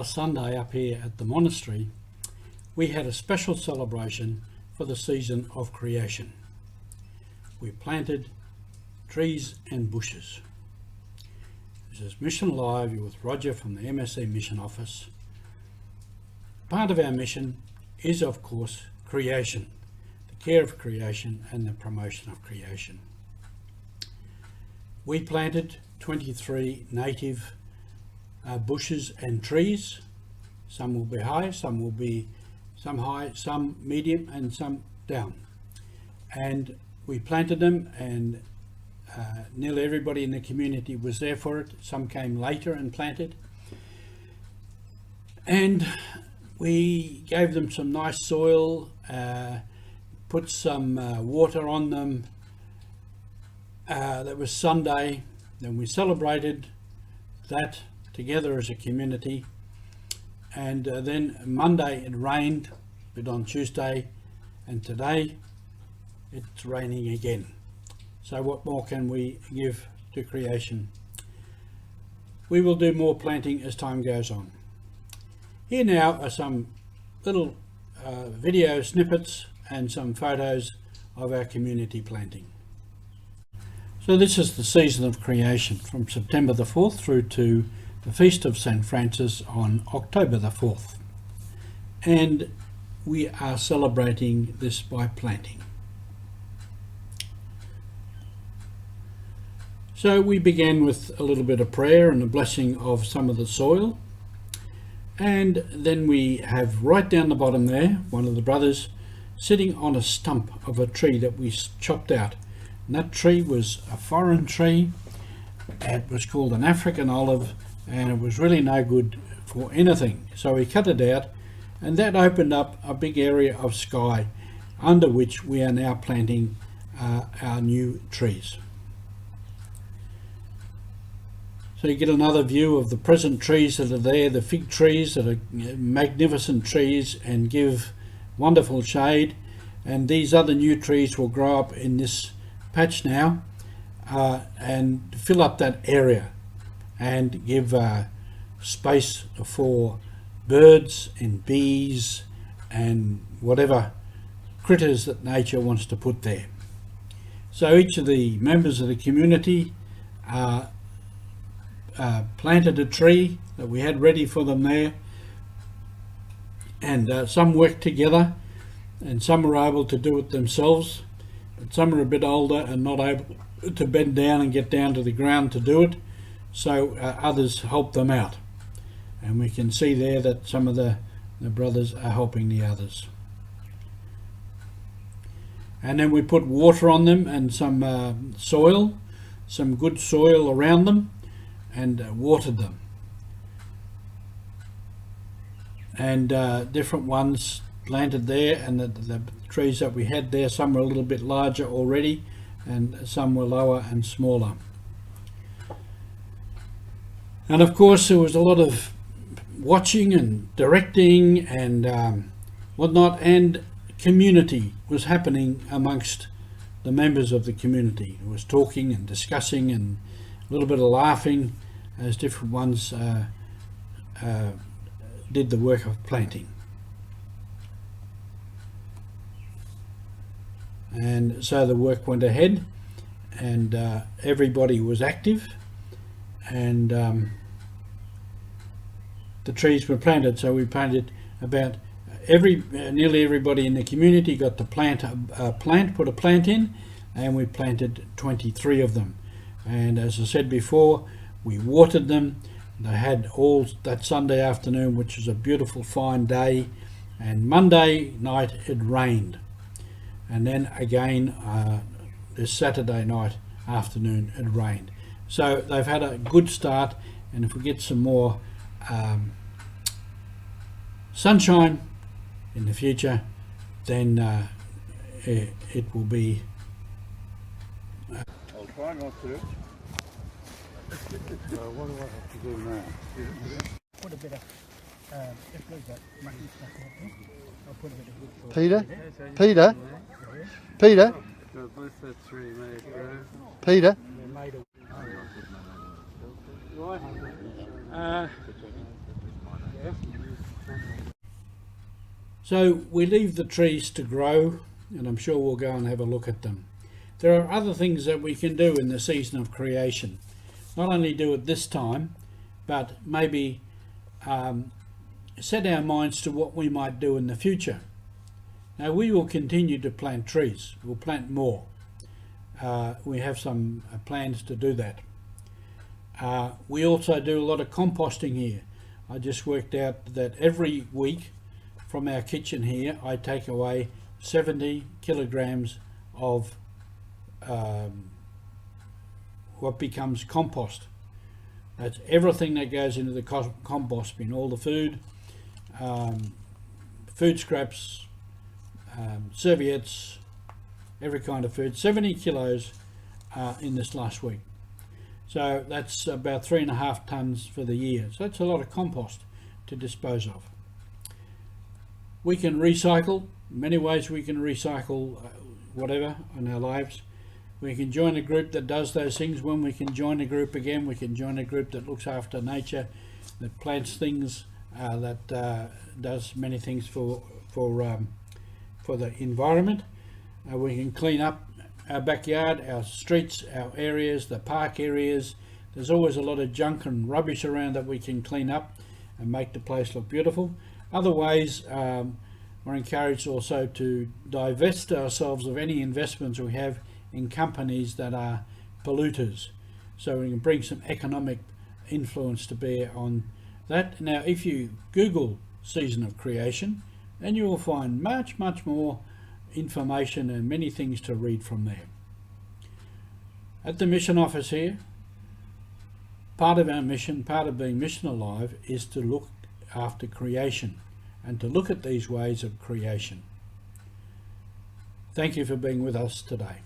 last Sunday up here at the monastery, we had a special celebration for the season of creation. We planted trees and bushes. This is Mission Live. You're with Roger from the MSC Mission Office. Part of our mission is, of course, creation, the care of creation and the promotion of creation. We planted 23 native bushes and trees. Some will be high, some high, some medium and some down. And we planted them, and nearly everybody in the community was there for it. Some came later and planted. And we gave them some nice soil, put some water on them. That was Sunday. Then we celebrated that together as a community. And then Monday it rained, but on Tuesday, and today it's raining again. So what more can we give to creation? We will do more planting as time goes on. Here now are some little video snippets and some photos of our community planting. So this is the season of creation from September the 4th through to the Feast of St. Francis on October the 4th. And we are celebrating this by planting. So we began with a little bit of prayer and a blessing of some of the soil. And then we have right down the bottom there, one of the brothers sitting on a stump of a tree that we chopped out. And that tree was a foreign tree. It was called an African olive, and it was really no good for anything. So we cut it out, and that opened up a big area of sky under which we are now planting our new trees. So you get another view of the present trees that are there, the fig trees that are magnificent trees and give wonderful shade. And these other new trees will grow up in this patch now and fill up that area and give space for birds and bees and whatever critters that nature wants to put there. So each of the members of the community planted a tree that we had ready for them there, and some worked together and some were able to do it themselves, but some are a bit older and not able to bend down and get down to the ground to do it, so others helped them out. And we can see there that some of the brothers are helping the others. And then we put water on them and some soil, some good soil around them, and watered them. And different ones planted there, and the trees that we had there, some were a little bit larger already and some were lower and smaller. And of course there was a lot of watching and directing and whatnot, and community was happening amongst the members of the community. It was talking and discussing and a little bit of laughing as different ones did the work of planting. And so the work went ahead, and everybody was active, and the trees were planted. So we planted about nearly everybody in the community got to put a plant in, and we planted 23 of them. And as I said before, we watered them. They had all that Sunday afternoon, which was a beautiful fine day, and Monday night it rained. And then again this Saturday night afternoon it rained. So they've had a good start, and if we get some more sunshine in the future, then it will be. I'll try not to. So what do I have to do now? Put a bit of I'll put a bit of Peter? Peter? Peter? Peter? So we leave the trees to grow, and I'm sure we'll go and have a look at them. There are other things that we can do in the season of creation. Not only do it this time, but maybe set our minds to what we might do in the future. Now we will continue to plant trees. We'll plant more. We have some plans to do that. We also do a lot of composting here. I just worked out that every week from our kitchen here I take away 70 kilograms of what becomes compost. That's everything that goes into the compost bin, all the food, food scraps, serviettes, every kind of food. 70 kilos in this last week. So that's about 3.5 tons for the year. So that's a lot of compost to dispose of. We can recycle. Many ways we can recycle whatever in our lives. We can join a group that does those things. When we can join a group again, we can join a group that looks after nature, that plants things, that does many things for the environment. We can clean up our backyard, our streets, our areas, the park areas. There's always a lot of junk and rubbish around that we can clean up and make the place look beautiful. Other ways, we're encouraged also to divest ourselves of any investments we have in companies that are polluters, so we can bring some economic influence to bear on that. Now if you Google season of creation, then you will find much more information and many things to read from there. At the mission office here, part of our mission, part of being Mission Alive, is to look after creation and to look at these ways of creation. Thank you for being with us today.